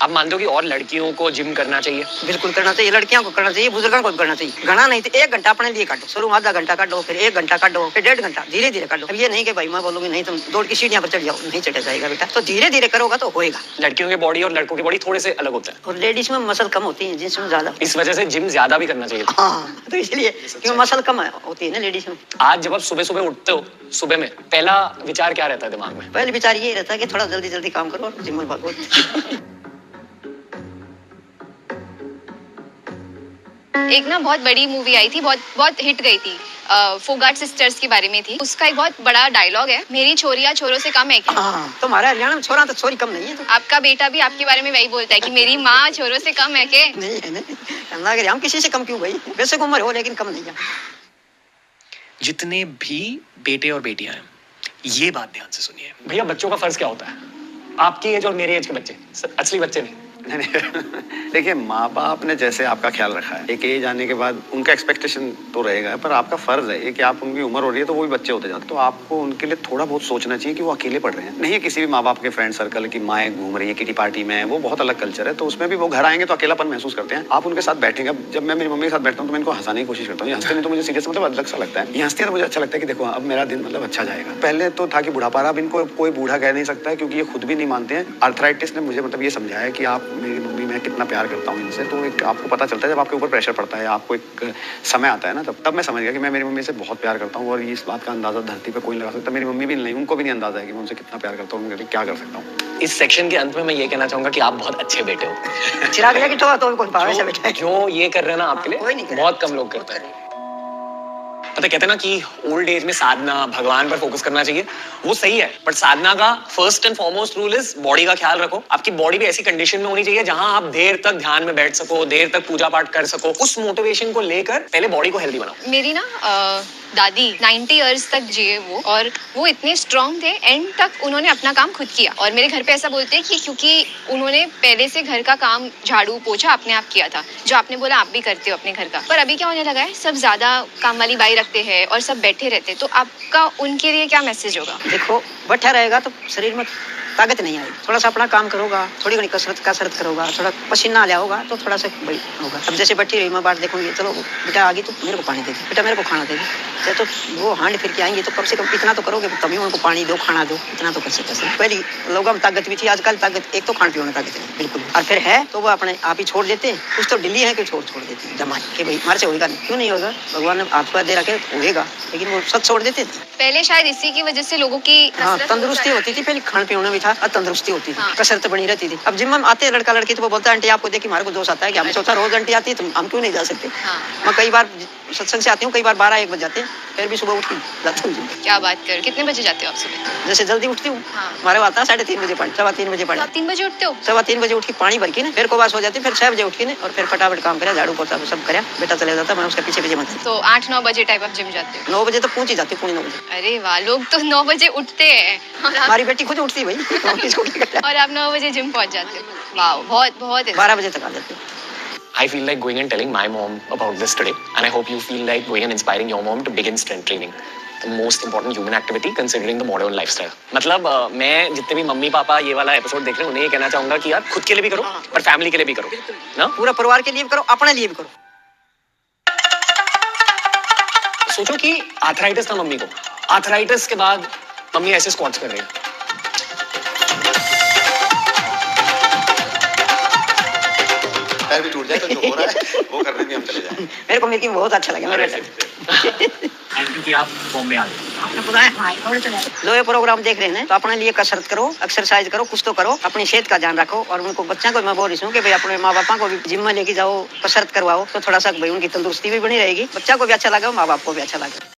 आप मानते हो कि और लड़कियों को जिम करना चाहिए? बिल्कुल करना चाहिए, लड़कियों को करना चाहिए, बुजुर्गों को भी करना चाहिए। घना नहीं तो 1 घंटा अपने लिए काटो, शुरू में आधा घंटा काटो, फिर 1 घंटा काटो, फिर 1.5 घंटा, धीरे धीरे काटो। अब ये नहीं कि भाई मैं बोलूंगी नहीं तुम दौड़ की सीढ़ियां पर चढ़ जाओ, नहीं चढ़ा जाएगा बेटा। तो धीरे धीरे करोगा तो होएगा। लड़कियों की बॉडी और लड़कों की बॉडी थोड़े से अलग होता है, और लेडीज में मसल कम होती है, जेंट्स में ज्यादा। इस वजह से जिम ज्यादा भी करना चाहिए। हाँ, तो इसलिए क्यों मसल कम होती है ना लेडीज में। आज जब आप सुबह सुबह उठते हो, सुबह में पहला विचार क्या रहता है दिमाग में? पहले विचार ये रहता है कि थोड़ा जल्दी जल्दी काम करो और जिम में भागो। एक ना बहुत बड़ी मूवी आई थी, बहुत बहुत हिट गई थी, फोगाट सिस्टर्स के बारे में थी। उसका एक बहुत बड़ा डायलॉग है, मेरी छोरियां छोरों से कम है क्या? तो हमारे हरियाणा में छोरा तो छोरी कम नहीं है। तो आपका बेटा भी आपके बारे में वही बोलता है कि मेरी माँ छोरों से कम है क्या? नहीं है, नहीं हम किसी से कम क्यों भाई, वैसे उम्र हो लेकिन कम नहीं है। जितने भी बेटे और बेटियां हैं, ये बात ध्यान से सुनिए भैया, बच्चों का फर्ज क्या होता है? आपकी एज और मेरे एज के बच्चे, असली बच्चे नहीं। देखिए, माँ बाप ने जैसे आपका ख्याल रखा है, एक एज आने के बाद उनका एक्सपेक्टेशन तो रहेगा, पर आपका फर्ज है कि आप उनकी उम्र हो रही है तो वो भी बच्चे होते जाते हैं, तो आपको उनके लिए थोड़ा बहुत सोचना चाहिए कि वो अकेले पढ़ रहे हैं। नहीं है किसी भी माँ बाप के फ्रेंड सर्कल की माएँ घूम रही है किटी पार्टी में, वो बहुत अलग कल्चर है, तो उसमें भी वो घर आएंगे तो अकेलापन महसूस करते हैं। आप उनके साथ बैठेंगे। अब जब मैं मेरी मम्मी के साथ बैठता हूँ तो मैं इनको हंसाने की कोशिश करता हूँ, हंसते नहीं तो मुझे सीरियस मतलब अलग सा लगता है। ये हंसते हैं तो मुझे अच्छा लगता है कि देखो अब मेरा दिन मतलब अच्छा जाएगा। पहले तो था कि बुढ़ापा, अब इनको कोई बूढ़ा कह नहीं सकता है क्योंकि ये खुद भी नहीं मानते हैं। आर्थराइटिस ने मुझे मतलब ये समझाया कि आप मेरी मम्मी, मैं कितना प्यार करता हूँ इनसे, तो एक आपको पता चलता है जब आपके ऊपर प्रेशर पड़ता है, आपको एक समय आता है ना, तब मैं समझ गया कि मैं मेरी मम्मी से बहुत प्यार करता हूँ। और इस बात का अंदाजा धरती पे कोई नहीं लगा सकता, मेरी मम्मी भी नहीं, उनको भी नहीं अंदाजा है कि मैं उनसे कितना प्यार करता हूँ, क्या कर सकता हूँ। इस सेक्शन के अंत में मैं ये कहना चाहूंगा कि आप बहुत अच्छे बेटे हो। चिराग लेके तो कोई पावे से बैठा है। जो ये कर रहे हैं ना आपके लिए, कोई नहीं कर, बहुत कम लोग करते हैं। पता कहते हैं ना कि ओल्ड एज में साधना, भगवान पर फोकस करना चाहिए, वो सही है, बट साधना का first and foremost rule is body का ख्याल रखो। आपकी बॉडी भी ऐसी कंडीशन में होनी चाहिए जहां आप देर तक ध्यान में बैठ सको, देर तक पूजा पाठ कर सको। उस मोटिवेशन को लेकर पहले बॉडी को हेल्दी बनाओ। मेरी ना दादी 90 इयर्स तक जिए वो, और वो इतने स्ट्रांग थे, एंड तक उन्होंने अपना काम खुद किया। और मेरे घर पे ऐसा बोलते हैं कि क्योंकि उन्होंने पहले से घर का काम, झाड़ू पोछा अपने आप किया था, जो आपने बोला आप भी करते हो अपने घर का। पर अभी क्या होने लगा है, सब ज्यादा काम वाली बाई रखते हैं और सब बैठे रहते हैं। तो आपका उनके लिए क्या मैसेज होगा? देखो, बैठा रहेगा तो शरीर में ताकत नहीं आएगी। थोड़ा सा अपना काम करोगा, थोड़ी घनी कसरत करोगा, थोड़ा पसीना ले आओगा तो थोड़ा सा भाई होगा। अब जैसे बैठी रही मैं बात देखूंगी, चलो बेटा आ गई तो मेरे को पानी दे दे, बेटा मेरे को खाना दे दे, तो वो हांड फिर के आएंगे तो कम से कम इतना तो करोगे, तभी उनको पानी दो, खाना दो, इतना तो कर सकते। पहले लोगों में ताकत भी थी, आजकल ताकत एक तो खान पीने में ताकत नहीं बिल्कुल, और फिर है तो वो अपने आप ही छोड़ देते हैं। कुछ तो दिल्ली है कि छोड़ देते हैं जमा के भाई हमारे से होगा नहीं, क्यों नहीं होगा, भगवान ने आपको दे रखे होगा, लेकिन वो सब छोड़ देते थे। पहले शायद इसी की वजह से लोगों की तंदुरुस्ती होती थी, पहले खान पीने भी था और तंदुरुस्ती होती थी, हाँ। कसरत बनी रहती थी। अब जिम में आते लड़का लड़की तो वो बोलता है आंटी आपको देखिए हमारे को जोश आता है कि हम सोचा रोज आंटी आती है तो हम क्यों नहीं जा सकते। हाँ। मैं कई बार सत्संग से आती हूँ, कई बार 12-1 बज जाते हैं, फिर भी सुबह उठ के जाता हूँ। क्या बात कर, कितने बजे जाते हो आप सुबह? जैसे जल्दी उठती हूँ, हाँ। हमारे आता है 3:30 बजे पानी, 3:15 बजे पानी, आप 3 बजे उठते हो? 3:15 बजे उठ के पानी भर के ना फिर को बास हो जाती है, फिर 6 बजे उठ के ना और फिर फटाफट काम करे, झाड़ू पोछा सब करे, बेटा चले जाता, मैं उसके पीछे पीछे मत। तो 8-9 बजे टाइप आप जिम जाते हो? 9 बजे तो पहुंच ही जाती हूँ, 9 बजे। अरे वाह, लोग तो 9 बजे उठते हैं हमारी बेटी खुद उठती है भाई, इसको क्या करता है। और आप 9 बजे जिम पहुंच जाते हो? वाह, बहुत बहुत 12 बजे तक आ जाते हैं। I feel like going and telling my mom about this today, and I hope you feel like going and inspiring your mom to begin strength training, the most important human activity considering the modern lifestyle. मतलब मैं जितने भी mummy papa ये वाला episode देख रहे हैं उन्हें ये कहना चाहूंगा कि यार खुद के लिए भी करो और फैमिली के लिए भी करो ना, पूरा परिवार के लिए भी करो, अपने लिए भी करो। सोचो कि आर्थराइटिस था मम्मी को, आर्थराइटिस के बाद मम्मी ऐसे स्क्वाट्स कर रही है, पैर भी टूट जाए तो जो हो रहा है वो करने भी हम चले जाएं। मेरे को मेकिंग बहुत अच्छा लगा मेरे थैंक यू कि आप बॉम्बे आ गए। जो ये प्रोग्राम देख रहे हैं तो अपने लिए कसरत करो, एक्सरसाइज करो, कुछ तो करो, अपनी सेहत का ध्यान रखो। और उनको बच्चों को मैं बोल रही हूँ कि भाई अपने माँ बापा को भी जिम में लेके जाओ, कसरत करवाओ, तो थोड़ा सा भाई उनकी तंदुरुस्ती भी बनी रहेगी, बच्चा को भी अच्छा लगा, माँ बाप को भी अच्छा लगा।